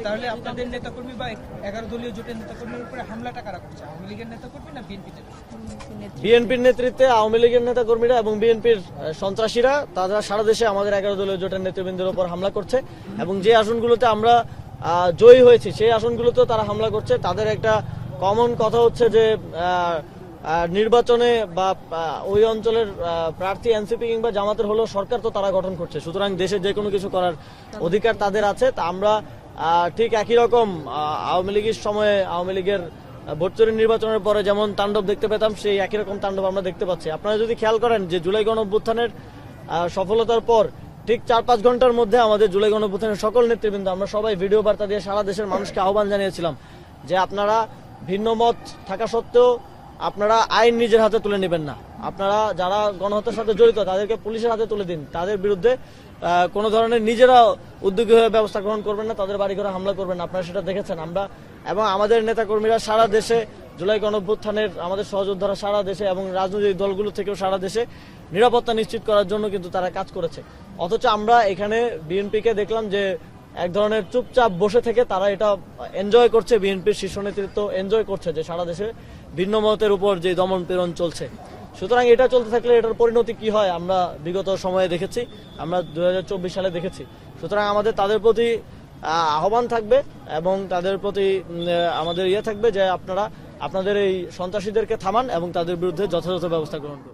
তাহলে আপনাদের নেতাকর্মী বা 11 দলীয় জোটের নেতাকর্মীর উপরে হামলাটা কারা করছে, আওয়ামী লীগের নেতাকর্মী না বিএনপি? বিএনপির নেতৃত্বে আওয়ামী লীগের নেতাকর্মীরা এবং বিএনপির সন্ত্রাসীরা তারা সারা দেশে আমাদের 11 দলীয় জোটের নেতৃবৃন্দের উপর হামলা করছে এবং যে আসনগুলোতে আমরা জয়ী হয়েছি সেই আসনগুলোতেও তারা হামলা করছে। তাদের একটা কমন কথা হচ্ছে যে নির্বাচনে বা ওই অঞ্চলের প্রার্থী এনসিপি কিংবা জামাতের হলেও সরকার তো তারা গঠন করছে, সুতরাং দেশে যে কোনো কিছু করার অধিকার তাদের আছে। তা আমরা ঠিক একই রকম আওয়ামী লীগের সময়ে আওয়ামী লীগের ভোট চুরি নির্বাচনের পরে যেমন তাণ্ডব দেখতে পেতাম সেই একই রকম তাণ্ডব আমরা দেখতে পাচ্ছি। আপনারা যদি খেয়াল করেন যে জুলাই গণঅভ্যুত্থানের সফলতার পর ঠিক 4-5 ঘন্টার মধ্যে আমাদের জুলাই গণঅভ্যুত্থানের সকল নেতৃবৃন্দ আমরা সবাই ভিডিও বার্তা দিয়ে সারা দেশের মানুষকে আহ্বান জানিয়েছিলাম যে আপনারা ভিন্ন মত থাকা সত্ত্বেও আপনারা আইন নিজের হাতে তুলে নেবেন না, আপনারা যারা গণহত্যার সাথে জড়িত তাদেরকে পুলিশের হাতে তুলে দিন, তাদের বিরুদ্ধে কোনো ধরনের নিজেরা উদ্যোগী হয়ে ব্যবস্থা গ্রহণ করবেন না, তাদের বাড়ি ঘরে হামলা করবেন না। আপনারা সেটা দেখেছেন। আমরা এবং আমাদের নেতাকর্মীরা সারা দেশে জুলাই গণঅভ্যুত্থানের আমাদের সহযোদ্ধারা সারা দেশে এবং রাজনৈতিক দলগুলো থেকেও সারা দেশে নিরাপত্তা নিশ্চিত করার জন্য কিন্তু তারা কাজ করেছে। অথচ আমরা এখানে বিএনপিকে দেখলাম যে এক ধরনের চুপচাপ বসে থেকে তারা এটা এনজয় করছে, বিএনপির শীর্ষ নেতৃত্ব এনজয় করছে যে সারা দেশে ভিন্ন মতের উপর যে দমন পীড়ন চলছে। সুতরাং এটা চলতে থাকলে এটার পরিণতি কি হয় আমরা বিগত সময়ে দেখেছি, আমরা 2024 সালে দেখেছি। সুতরাং আমাদের তাদের প্রতি আহ্বান থাকবে এবং তাদের প্রতি আমাদের থাকবে যে আপনারা আপনাদের এই সন্ত্রাসীদেরকে থামান এবং তাদের বিরুদ্ধে যথাযথ ব্যবস্থা গ্রহণ করুন।